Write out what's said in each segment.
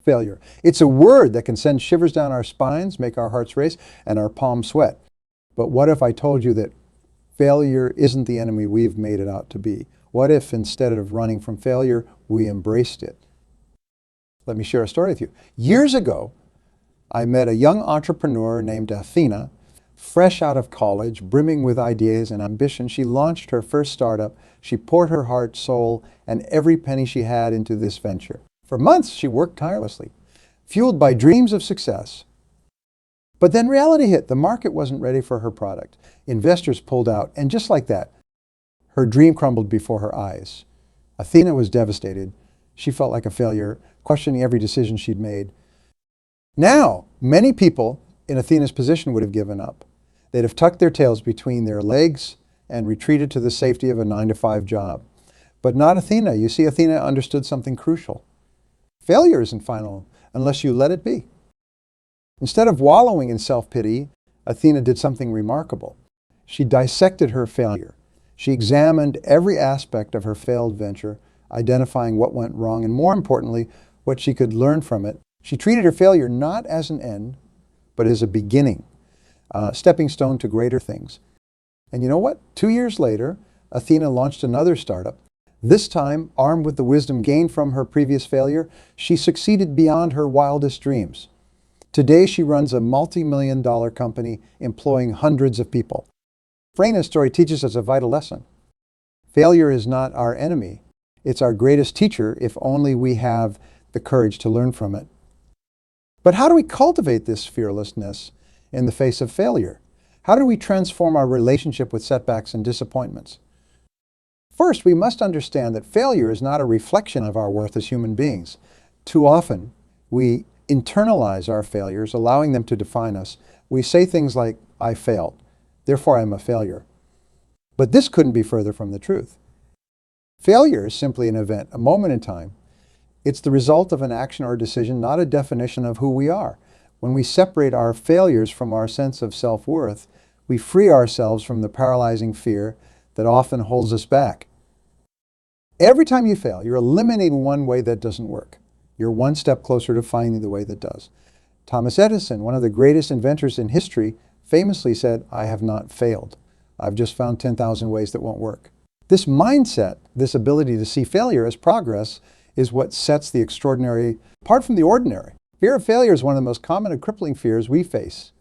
failure. It's a word that can send shivers down our spines, make our hearts race, and our palms sweat. But what if I told you that failure isn't the enemy we've made it out to be? What if instead of running from failure, we embraced it? Let me share a story with you. Years ago, I met a young entrepreneur named Athena, fresh out of college, brimming with ideas and ambition. She launched her first startup. She poured her heart, soul, and every penny she had into this venture. For months, she worked tirelessly, fueled by dreams of success. But then reality hit. The market wasn't ready for her product. Investors pulled out, and just like that, her dream crumbled before her eyes. Athena was devastated. She felt like a failure, questioning every decision she'd made. Now, many people in Athena's position would have given up. They'd have tucked their tails between their legs and retreated to the safety of a 9-to-5 job. But not Athena. You see, Athena understood something crucial. Failure isn't final unless you let it be. Instead of wallowing in self-pity, Athena did something remarkable. She dissected her failure. She examined every aspect of her failed venture, identifying what went wrong and, more importantly, what she could learn from it. She treated her failure not as an end, but as a beginning, a stepping stone to greater things. And you know what? 2 years later, Athena launched another startup. This time, armed with the wisdom gained from her previous failure, she succeeded beyond her wildest dreams. Today, she runs a multi-million-dollar company employing hundreds of people. Athena's story teaches us a vital lesson. Failure is not our enemy. It's our greatest teacher if only we have the courage to learn from it. But how do we cultivate this fearlessness in the face of failure? How do we transform our relationship with setbacks and disappointments? First, we must understand that failure is not a reflection of our worth as human beings. Too often, we internalize our failures, allowing them to define us. We say things like, I failed, therefore I'm a failure. But this couldn't be further from the truth. Failure is simply an event, a moment in time. It's the result of an action or decision, not a definition of who we are. When we separate our failures from our sense of self-worth, we free ourselves from the paralyzing fear that often holds us back. Every time you fail, you're eliminating one way that doesn't work. You're one step closer to finding the way that does. Thomas Edison, one of the greatest inventors in history, famously said, I have not failed. I've just found 10,000 ways that won't work. This mindset, this ability to see failure as progress, is what sets the extraordinary apart from the ordinary. Fear of failure is one of the most common and crippling fears we face.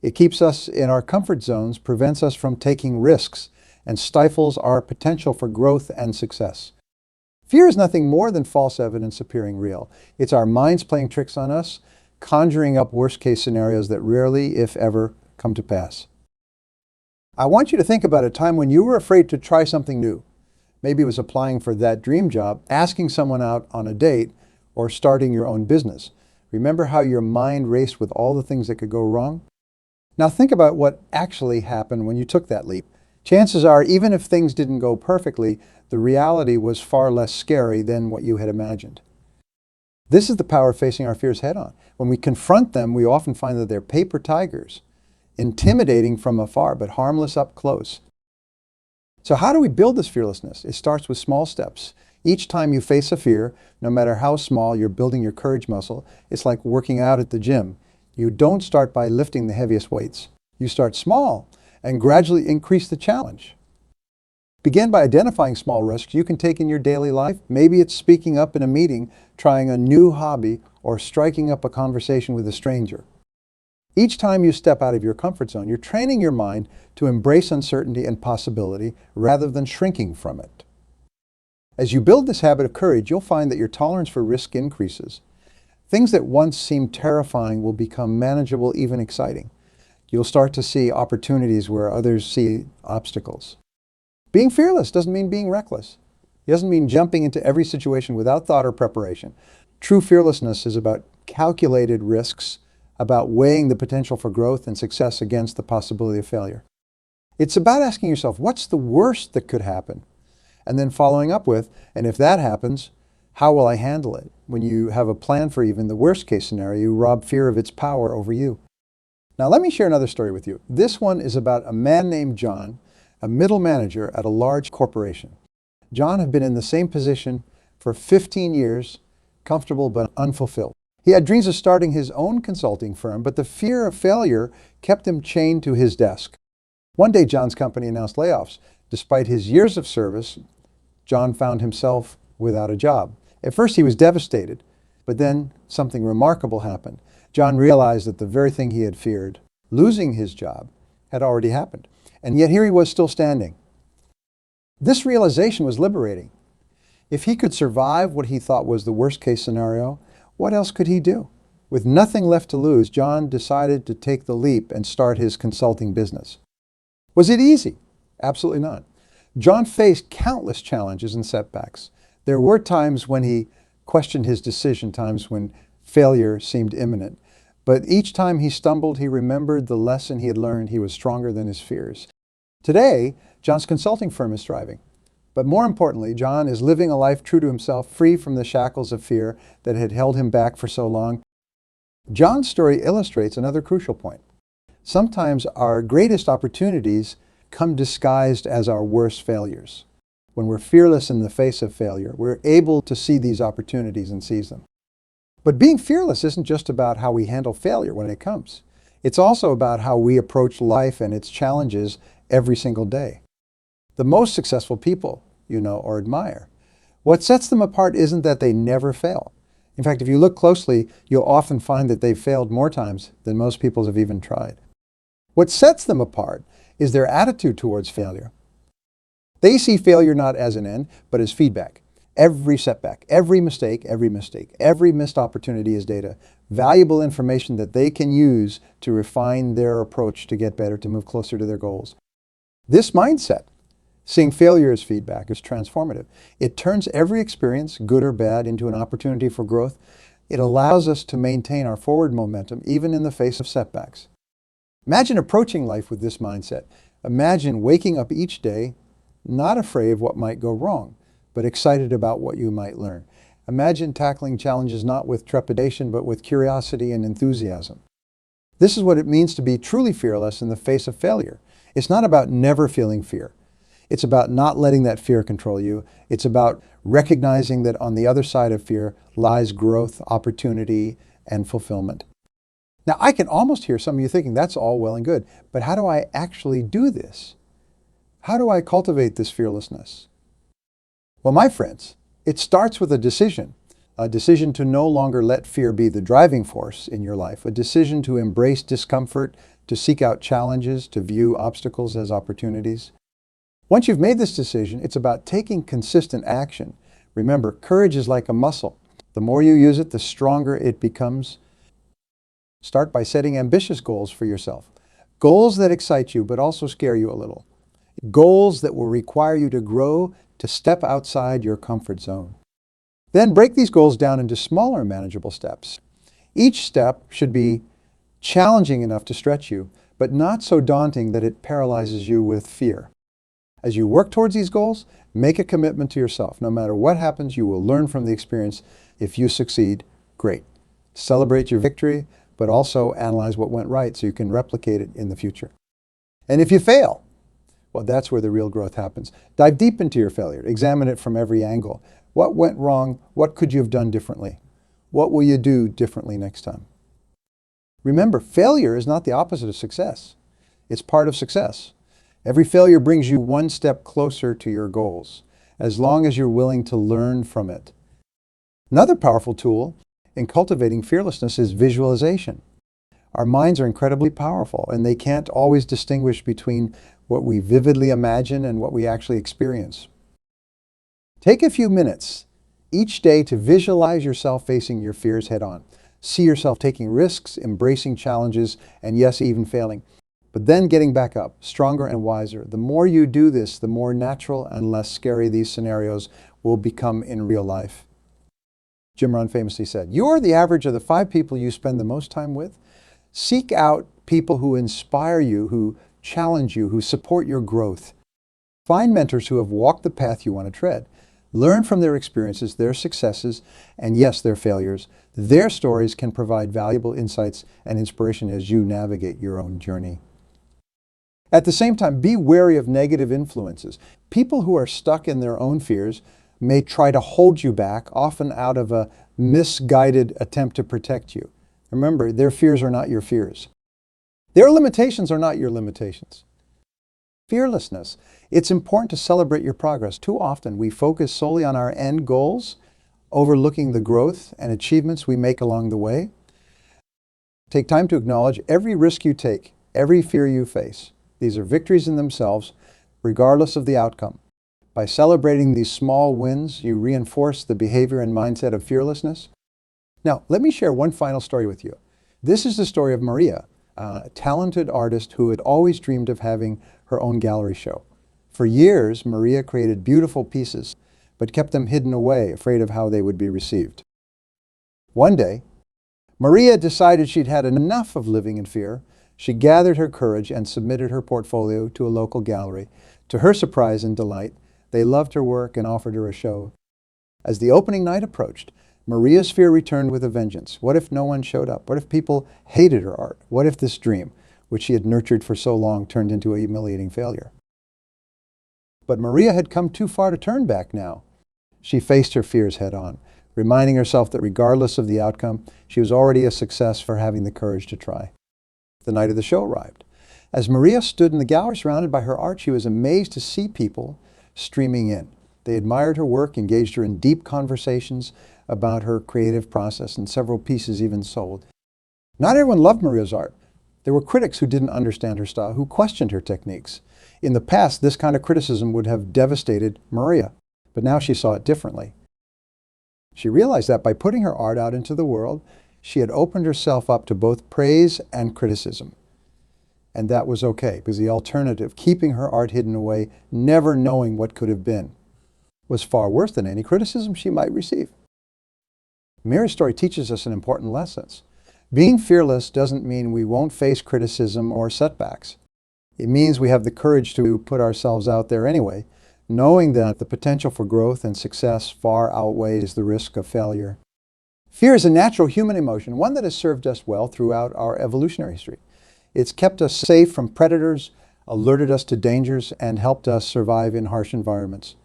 It keeps us in our comfort zones, prevents us from taking risks, and stifles our potential for growth and success. Fear is nothing more than false evidence appearing real. It's our minds playing tricks on us, conjuring up worst-case scenarios that rarely, if ever, come to pass. I want you to think about a time when you were afraid to try something new. Maybe it was applying for that dream job, asking someone out on a date, or starting your own business. Remember how your mind raced with all the things that could go wrong? Now think about what actually happened when you took that leap. Chances are, even if things didn't go perfectly, the reality was far less scary than what you had imagined. This is the power of facing our fears head on. When we confront them, we often find that they're paper tigers, intimidating from afar, but harmless up close. So how do we build this fearlessness? It starts with small steps. Each time you face a fear, no matter how small, you're building your courage muscle. It's like working out at the gym. You don't start by lifting the heaviest weights. You start small and gradually increase the challenge. Begin by identifying small risks you can take in your daily life. Maybe it's speaking up in a meeting, trying a new hobby, or striking up a conversation with a stranger. Each time you step out of your comfort zone, you're training your mind to embrace uncertainty and possibility rather than shrinking from it. As you build this habit of courage, you'll find that your tolerance for risk increases. Things that once seemed terrifying will become manageable, even exciting. You'll start to see opportunities where others see obstacles. Being fearless doesn't mean being reckless. It doesn't mean jumping into every situation without thought or preparation. True fearlessness is about calculated risks, about weighing the potential for growth and success against the possibility of failure. It's about asking yourself, what's the worst that could happen? And then following up with, and if that happens, how will I handle it? When you have a plan for even the worst case scenario, you rob fear of its power over you. Now let me share another story with you. This one is about a man named John, a middle manager at a large corporation. John had been in the same position for 15 years, comfortable but unfulfilled. He had dreams of starting his own consulting firm, but the fear of failure kept him chained to his desk. One day, John's company announced layoffs. Despite his years of service, John found himself without a job. At first, he was devastated, but then something remarkable happened. John realized that the very thing he had feared, losing his job, had already happened. And yet here he was still standing. This realization was liberating. If he could survive what he thought was the worst case scenario, what else could he do? With nothing left to lose, John decided to take the leap and start his consulting business. Was it easy? Absolutely not. John faced countless challenges and setbacks. There were times when he questioned his decision, times when failure seemed imminent. But each time he stumbled, he remembered the lesson he had learned. He was stronger than his fears. Today, John's consulting firm is thriving. But more importantly, John is living a life true to himself, free from the shackles of fear that had held him back for so long. John's story illustrates another crucial point. Sometimes our greatest opportunities come disguised as our worst failures. When we're fearless in the face of failure, we're able to see these opportunities and seize them. But being fearless isn't just about how we handle failure when it comes. It's also about how we approach life and its challenges every single day. The most successful people you know or admire, what sets them apart isn't that they never fail. In fact, if you look closely, you'll often find that they've failed more times than most people have even tried. What sets them apart is their attitude towards failure. They see failure not as an end, but as feedback. Every setback, every mistake, every missed opportunity is data, valuable information that they can use to refine their approach to get better, to move closer to their goals. This mindset, seeing failure as feedback, is transformative. It turns every experience, good or bad, into an opportunity for growth. It allows us to maintain our forward momentum even in the face of setbacks. Imagine approaching life with this mindset. Imagine waking up each day not afraid of what might go wrong, but excited about what you might learn. Imagine tackling challenges not with trepidation, but with curiosity and enthusiasm. This is what it means to be truly fearless in the face of failure. It's not about never feeling fear. It's about not letting that fear control you. It's about recognizing that on the other side of fear lies growth, opportunity, and fulfillment. Now, I can almost hear some of you thinking, that's all well and good, but how do I actually do this? How do I cultivate this fearlessness? Well, my friends, it starts with a decision to no longer let fear be the driving force in your life, a decision to embrace discomfort, to seek out challenges, to view obstacles as opportunities. Once you've made this decision, it's about taking consistent action. Remember, courage is like a muscle. The more you use it, the stronger it becomes. Start by setting ambitious goals for yourself. Goals that excite you, but also scare you a little. Goals that will require you to grow, to step outside your comfort zone. Then break these goals down into smaller, manageable steps. Each step should be challenging enough to stretch you, but not so daunting that it paralyzes you with fear. As you work towards these goals, make a commitment to yourself. No matter what happens, you will learn from the experience. If you succeed, great. Celebrate your victory, but also analyze what went right so you can replicate it in the future. And if you fail, well, that's where the real growth happens. Dive deep into your failure. Examine it from every angle. What went wrong? What could you have done differently? What will you do differently next time? Remember, failure is not the opposite of success. It's part of success. Every failure brings you one step closer to your goals, as long as you're willing to learn from it. Another powerful tool in cultivating fearlessness is visualization. Our minds are incredibly powerful, and they can't always distinguish between what we vividly imagine and what we actually experience. Take a few minutes each day to visualize yourself facing your fears head on. See yourself taking risks, embracing challenges, and yes, even failing. But then getting back up, stronger and wiser. The more you do this, the more natural and less scary these scenarios will become in real life. Jim Rohn famously said, "You are the average of the 5 people you spend the most time with." Seek out people who inspire you, who challenge you, who support your growth. Find mentors who have walked the path you want to tread. Learn from their experiences, their successes, and yes, their failures. Their stories can provide valuable insights and inspiration as you navigate your own journey. At the same time, be wary of negative influences. People who are stuck in their own fears may try to hold you back, often out of a misguided attempt to protect you. Remember, their fears are not your fears. Their limitations are not your limitations. Fearlessness. It's important to celebrate your progress. Too often we focus solely on our end goals, overlooking the growth and achievements we make along the way. Take time to acknowledge every risk you take, every fear you face. These are victories in themselves, regardless of the outcome. By celebrating these small wins, you reinforce the behavior and mindset of fearlessness. Now, let me share one final story with you. This is the story of Maria, a talented artist who had always dreamed of having her own gallery show. For years, Maria created beautiful pieces, but kept them hidden away, afraid of how they would be received. One day, Maria decided she'd had enough of living in fear. She gathered her courage and submitted her portfolio to a local gallery. To her surprise and delight, they loved her work and offered her a show. As the opening night approached, Maria's fear returned with a vengeance. What if no one showed up? What if people hated her art? What if this dream, which she had nurtured for so long, turned into a humiliating failure? But Maria had come too far to turn back now. She faced her fears head on, reminding herself that regardless of the outcome, she was already a success for having the courage to try. The night of the show arrived. As Maria stood in the gallery surrounded by her art, she was amazed to see people streaming in. They admired her work, engaged her in deep conversations about her creative process, and several pieces even sold. Not everyone loved Maria's art. There were critics who didn't understand her style, who questioned her techniques. In the past, this kind of criticism would have devastated Maria, but now she saw it differently. She realized that by putting her art out into the world, she had opened herself up to both praise and criticism. And that was okay, because the alternative, keeping her art hidden away, never knowing what could have been, was far worse than any criticism she might receive. Maria's story teaches us an important lesson. Being fearless doesn't mean we won't face criticism or setbacks. It means we have the courage to put ourselves out there anyway, knowing that the potential for growth and success far outweighs the risk of failure. Fear is a natural human emotion, one that has served us well throughout our evolutionary history. It's kept us safe from predators, alerted us to dangers, and helped us survive in harsh environments.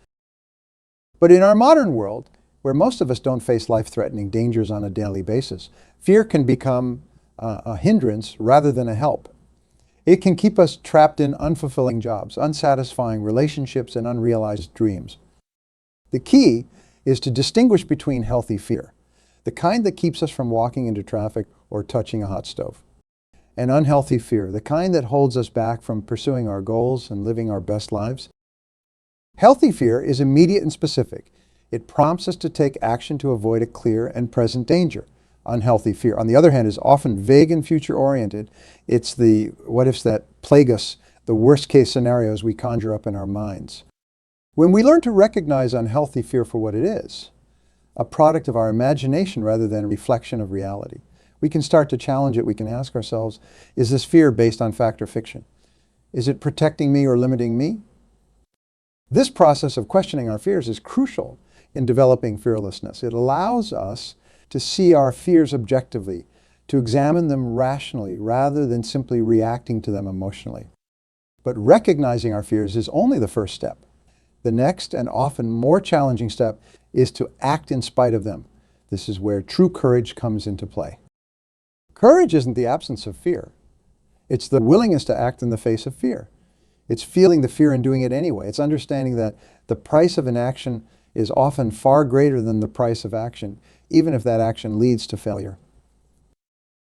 But in our modern world, where most of us don't face life-threatening dangers on a daily basis, fear can become a hindrance rather than a help. It can keep us trapped in unfulfilling jobs, unsatisfying relationships, and unrealized dreams. The key is to distinguish between healthy fear, the kind that keeps us from walking into traffic or touching a hot stove, and unhealthy fear, the kind that holds us back from pursuing our goals and living our best lives. Healthy fear is immediate and specific. It prompts us to take action to avoid a clear and present danger. Unhealthy fear, on the other hand, is often vague and future-oriented. It's the what-ifs that plague us, the worst-case scenarios we conjure up in our minds. When we learn to recognize unhealthy fear for what it is, a product of our imagination rather than a reflection of reality, we can start to challenge it. We can ask ourselves, is this fear based on fact or fiction? Is it protecting me or limiting me? This process of questioning our fears is crucial in developing fearlessness. It allows us to see our fears objectively, to examine them rationally rather than simply reacting to them emotionally. But recognizing our fears is only the first step. The next and often more challenging step is to act in spite of them. This is where true courage comes into play. Courage isn't the absence of fear. It's the willingness to act in the face of fear. It's feeling the fear and doing it anyway. It's understanding that the price of inaction is often far greater than the price of action, even if that action leads to failure.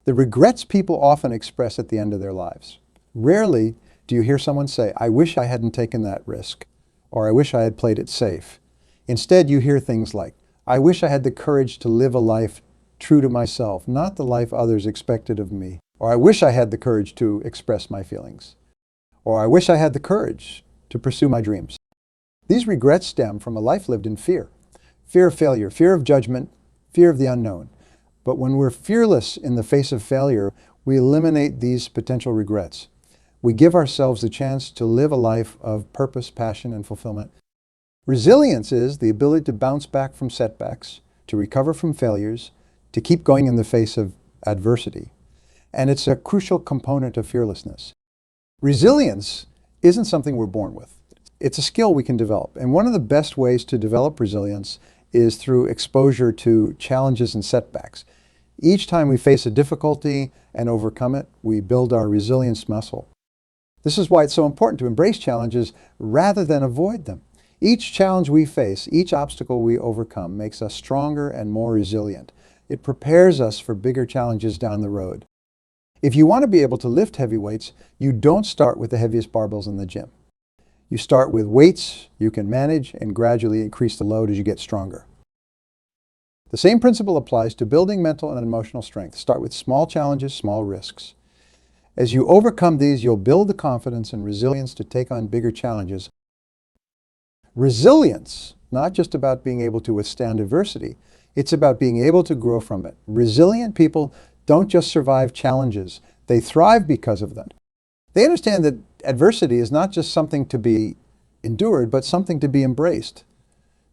The regrets people often express at the end of their lives. Rarely do you hear someone say, I wish I hadn't taken that risk, or I wish I had played it safe. Instead, you hear things like, I wish I had the courage to live a life true to myself, not the life others expected of me. Or I wish I had the courage to express my feelings. Or I wish I had the courage to pursue my dreams. These regrets stem from a life lived in fear. Fear of failure, fear of judgment, fear of the unknown. But when we're fearless in the face of failure, we eliminate these potential regrets. We give ourselves the chance to live a life of purpose, passion, and fulfillment. Resilience is the ability to bounce back from setbacks, to recover from failures, to keep going in the face of adversity. And it's a crucial component of fearlessness. Resilience isn't something we're born with. it's a skill we can develop. And one of the best ways to develop resilience is through exposure to challenges and setbacks. Each time we face a difficulty and overcome it, we build our resilience muscle. This is why it's so important to embrace challenges rather than avoid them. Each challenge we face, each obstacle we overcome makes us stronger and more resilient. It prepares us for bigger challenges down the road. If you want to be able to lift heavy weights, you don't start with the heaviest barbells in the gym. You start with weights you can manage and gradually increase the load as you get stronger. The same principle applies to building mental and emotional strength. Start with small challenges, small risks. As you overcome these, you'll build the confidence and resilience to take on bigger challenges. Resilience, not just about being able to withstand adversity, it's about being able to grow from it. Resilient people don't just survive challenges, they thrive because of them. They understand that adversity is not just something to be endured, but something to be embraced.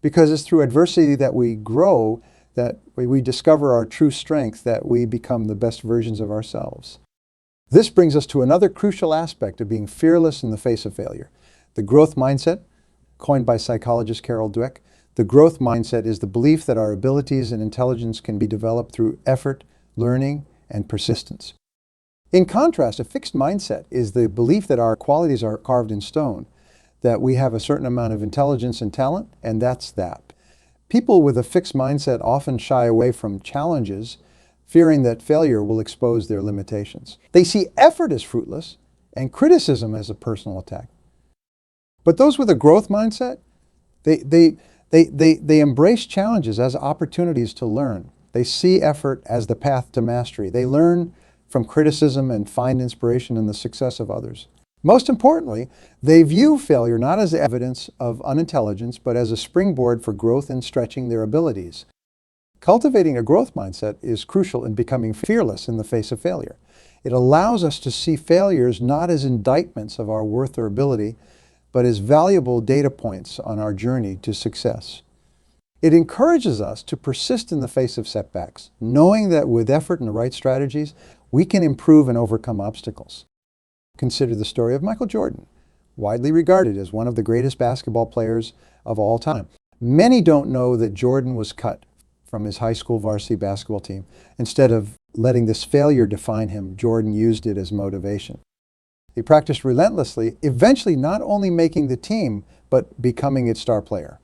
Because it's through adversity that we grow, that we discover our true strength, that we become the best versions of ourselves. This brings us to another crucial aspect of being fearless in the face of failure. The growth mindset, coined by psychologist Carol Dweck. The growth mindset is the belief that our abilities and intelligence can be developed through effort, learning, and persistence. In contrast, a fixed mindset is the belief that our qualities are carved in stone, that we have a certain amount of intelligence and talent, and that's that. People with a fixed mindset often shy away from challenges, fearing that failure will expose their limitations. They see effort as fruitless and criticism as a personal attack. But those with a growth mindset, they embrace challenges as opportunities to learn. They see effort as the path to mastery. They learn from criticism and find inspiration in the success of others. Most importantly, they view failure not as evidence of unintelligence, but as a springboard for growth and stretching their abilities. Cultivating a growth mindset is crucial in becoming fearless in the face of failure. It allows us to see failures not as indictments of our worth or ability, but as valuable data points on our journey to success. It encourages us to persist in the face of setbacks, knowing that with effort and the right strategies, we can improve and overcome obstacles. Consider the story of Michael Jordan, widely regarded as one of the greatest basketball players of all time. Many don't know that Jordan was cut from his high school varsity basketball team. Instead of letting this failure define him, Jordan used it as motivation. He practiced relentlessly, eventually not only making the team, but becoming its star player.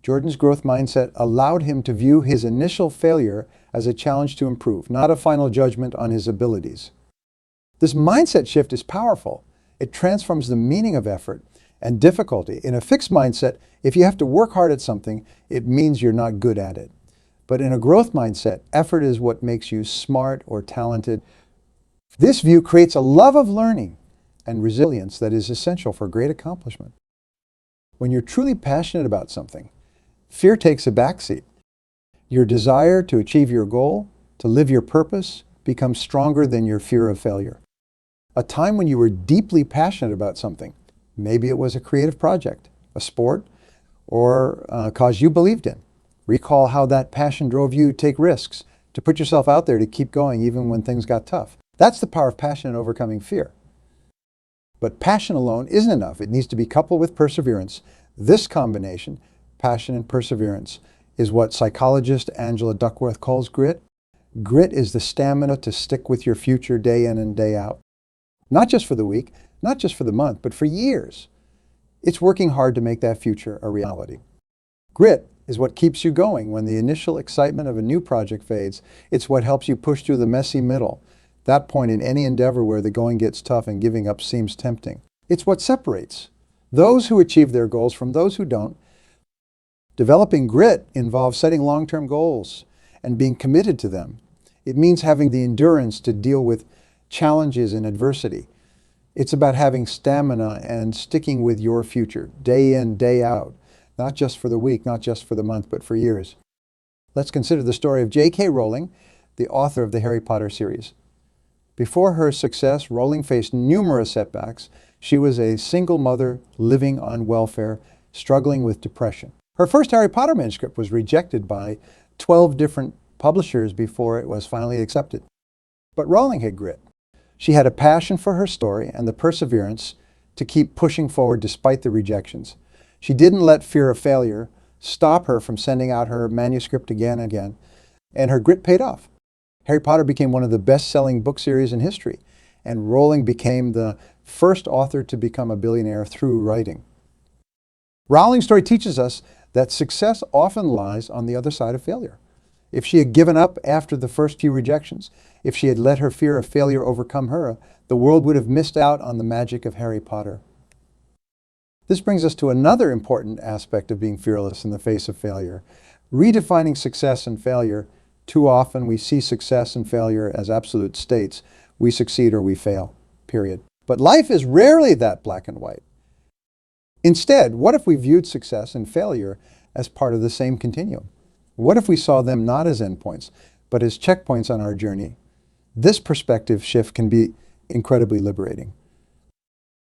Jordan's growth mindset allowed him to view his initial failure as a challenge to improve, not a final judgment on his abilities. This mindset shift is powerful. It transforms the meaning of effort and difficulty. In a fixed mindset, if you have to work hard at something, it means you're not good at it. But in a growth mindset, effort is what makes you smart or talented. This view creates a love of learning and resilience that is essential for great accomplishment. When you're truly passionate about something, fear takes a backseat. Your desire to achieve your goal, to live your purpose, becomes stronger than your fear of failure. A time when you were deeply passionate about something, maybe it was a creative project, a sport, or a cause you believed in. Recall how that passion drove you to take risks, to put yourself out there, to keep going even when things got tough. That's the power of passion in overcoming fear. But passion alone isn't enough. It needs to be coupled with perseverance. This combination, passion and perseverance, is what psychologist Angela Duckworth calls grit. Grit is the stamina to stick with your future day in and day out. Not just for the week, not just for the month, but for years. It's working hard to make that future a reality. Grit is what keeps you going when the initial excitement of a new project fades. It's what helps you push through the messy middle, that point in any endeavor where the going gets tough and giving up seems tempting. It's what separates those who achieve their goals from those who don't. Developing grit involves setting long-term goals and being committed to them. It means having the endurance to deal with challenges and adversity. It's about having stamina and sticking with your future, day in, day out. Not just for the week, not just for the month, but for years. Let's consider the story of J.K. Rowling, the author of the Harry Potter series. Before her success, Rowling faced numerous setbacks. She was a single mother living on welfare, struggling with depression. Her first Harry Potter manuscript was rejected by 12 different publishers before it was finally accepted. But Rowling had grit. She had a passion for her story and the perseverance to keep pushing forward despite the rejections. She didn't let fear of failure stop her from sending out her manuscript again and again, and her grit paid off. Harry Potter became one of the best-selling book series in history, and Rowling became the first author to become a billionaire through writing. Rowling's story teaches us that success often lies on the other side of failure. If she had given up after the first few rejections, if she had let her fear of failure overcome her, the world would have missed out on the magic of Harry Potter. This brings us to another important aspect of being fearless in the face of failure. Redefining success and failure. Too often we see success and failure as absolute states. We succeed or we fail, period. But life is rarely that black and white. Instead, what if we viewed success and failure as part of the same continuum? What if we saw them not as endpoints, but as checkpoints on our journey? This perspective shift can be incredibly liberating.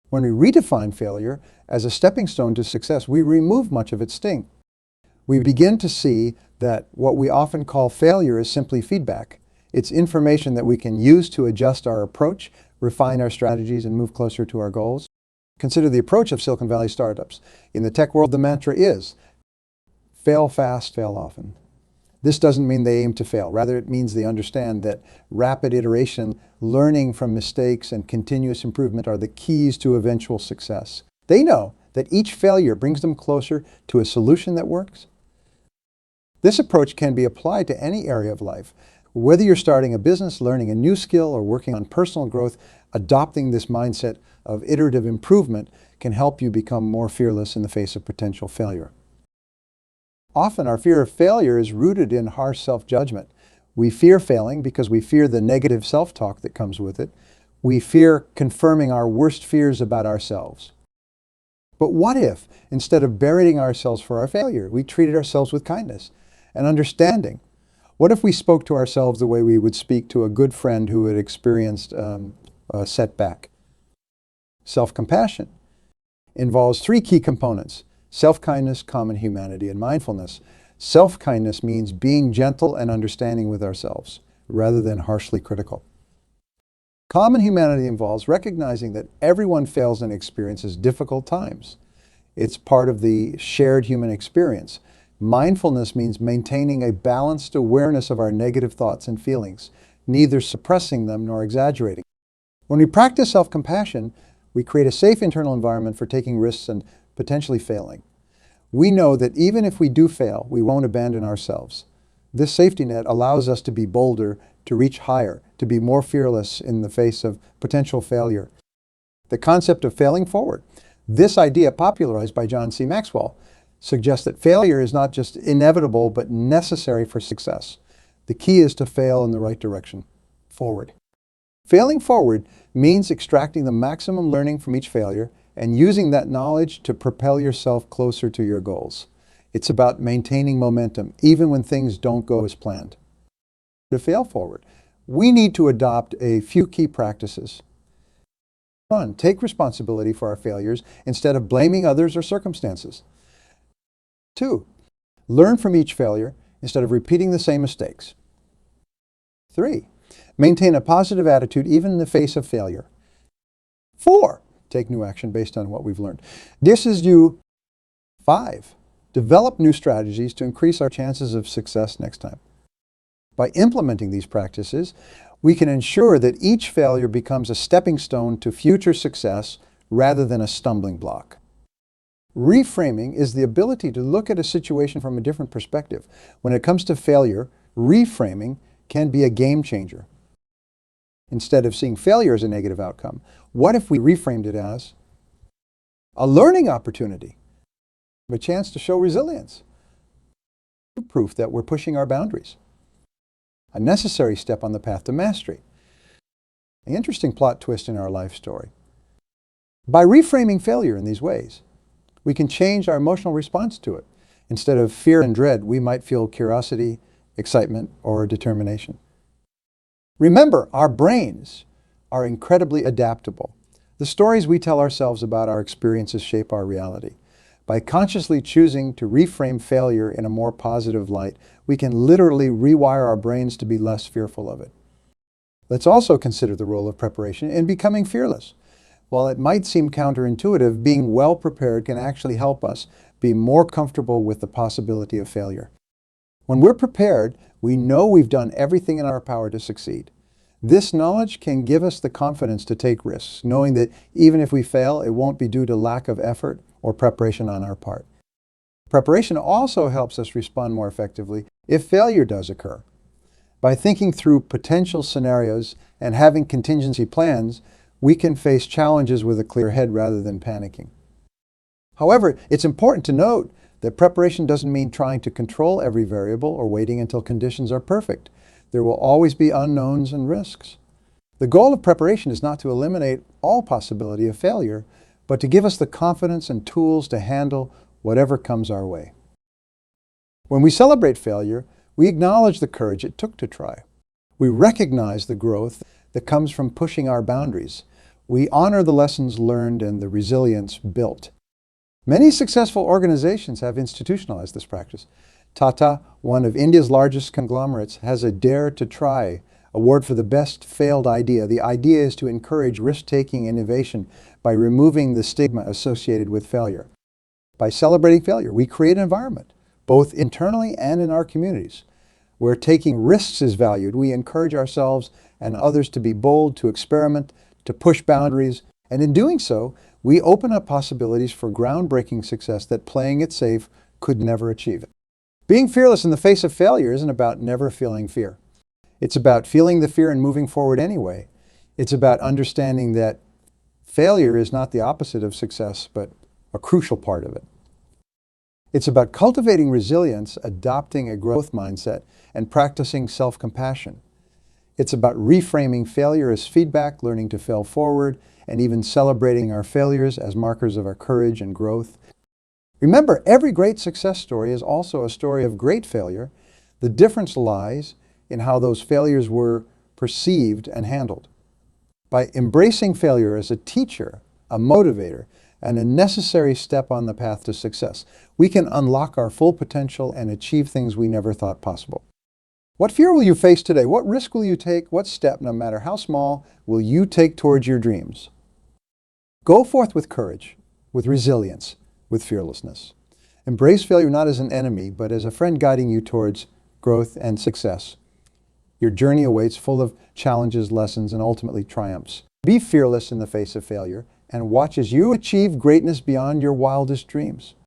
When we redefine failure as a stepping stone to success, we remove much of its sting. We begin to see that what we often call failure is simply feedback. It's information that we can use to adjust our approach, refine our strategies, and move closer to our goals. Consider the approach of Silicon Valley startups. In the tech world, the mantra is, fail fast, fail often. This doesn't mean they aim to fail. Rather, it means they understand that rapid iteration, learning from mistakes, and continuous improvement are the keys to eventual success. They know that each failure brings them closer to a solution that works. This approach can be applied to any area of life. Whether you're starting a business, learning a new skill, or working on personal growth, adopting this mindset of iterative improvement can help you become more fearless in the face of potential failure. Often our fear of failure is rooted in harsh self-judgment. We fear failing because we fear the negative self-talk that comes with it. We fear confirming our worst fears about ourselves. But what if, instead of berating ourselves for our failure, we treated ourselves with kindness and understanding? What if we spoke to ourselves the way we would speak to a good friend who had experienced a setback? Self-compassion involves three key components: self-kindness, common humanity, and mindfulness. Self-kindness means being gentle and understanding with ourselves, rather than harshly critical. Common humanity involves recognizing that everyone fails and experiences difficult times. It's part of the shared human experience. Mindfulness means maintaining a balanced awareness of our negative thoughts and feelings, neither suppressing them nor exaggerating. When we practice self-compassion, we create a safe internal environment for taking risks and potentially failing. We know that even if we do fail, we won't abandon ourselves. This safety net allows us to be bolder, to reach higher, to be more fearless in the face of potential failure. The concept of failing forward, this idea popularized by John C. Maxwell, suggests that failure is not just inevitable but necessary for success. The key is to fail in the right direction, forward. Failing forward means extracting the maximum learning from each failure and using that knowledge to propel yourself closer to your goals. It's about maintaining momentum, even when things don't go as planned. To fail forward, we need to adopt a few key practices. 1, take responsibility for our failures instead of blaming others or circumstances. 2, learn from each failure instead of repeating the same mistakes. 3, maintain a positive attitude even in the face of failure. 4, take new action based on what we've learned. This is you. 5, develop new strategies to increase our chances of success next time. By implementing these practices, we can ensure that each failure becomes a stepping stone to future success rather than a stumbling block. Reframing is the ability to look at a situation from a different perspective. When it comes to failure, reframing can be a game changer. Instead of seeing failure as a negative outcome, what if we reframed it as a learning opportunity, a chance to show resilience, proof that we're pushing our boundaries, a necessary step on the path to mastery? An interesting plot twist in our life story. By reframing failure in these ways, we can change our emotional response to it. Instead of fear and dread, we might feel curiosity, excitement, or determination. Remember, our brains are incredibly adaptable. The stories we tell ourselves about our experiences shape our reality. By consciously choosing to reframe failure in a more positive light, we can literally rewire our brains to be less fearful of it. Let's also consider the role of preparation in becoming fearless. While it might seem counterintuitive, being well prepared can actually help us be more comfortable with the possibility of failure. When we're prepared, we know we've done everything in our power to succeed. This knowledge can give us the confidence to take risks, knowing that even if we fail, it won't be due to lack of effort or preparation on our part. Preparation also helps us respond more effectively if failure does occur. By thinking through potential scenarios and having contingency plans, we can face challenges with a clear head rather than panicking. However, it's important to note that preparation doesn't mean trying to control every variable or waiting until conditions are perfect. There will always be unknowns and risks. The goal of preparation is not to eliminate all possibility of failure, but to give us the confidence and tools to handle whatever comes our way. When we celebrate failure, we acknowledge the courage it took to try. We recognize the growth that comes from pushing our boundaries. We honor the lessons learned and the resilience built. Many successful organizations have institutionalized this practice. Tata, one of India's largest conglomerates, has a Dare to Try award for the best failed idea. The idea is to encourage risk-taking innovation by removing the stigma associated with failure. By celebrating failure, we create an environment, both internally and in our communities, where taking risks is valued. We encourage ourselves and others to be bold, to experiment, to push boundaries, and in doing so, we open up possibilities for groundbreaking success that playing it safe could never achieve. Being fearless in the face of failure isn't about never feeling fear. It's about feeling the fear and moving forward anyway. It's about understanding that failure is not the opposite of success, but a crucial part of it. It's about cultivating resilience, adopting a growth mindset, and practicing self-compassion. It's about reframing failure as feedback, learning to fail forward, and even celebrating our failures as markers of our courage and growth. Remember, every great success story is also a story of great failure. The difference lies in how those failures were perceived and handled. By embracing failure as a teacher, a motivator, and a necessary step on the path to success, we can unlock our full potential and achieve things we never thought possible. What fear will you face today? What risk will you take? What step, no matter how small, will you take towards your dreams? Go forth with courage, with resilience, with fearlessness. Embrace failure not as an enemy, but as a friend guiding you towards growth and success. Your journey awaits, full of challenges, lessons, and ultimately triumphs. Be fearless in the face of failure and watch as you achieve greatness beyond your wildest dreams.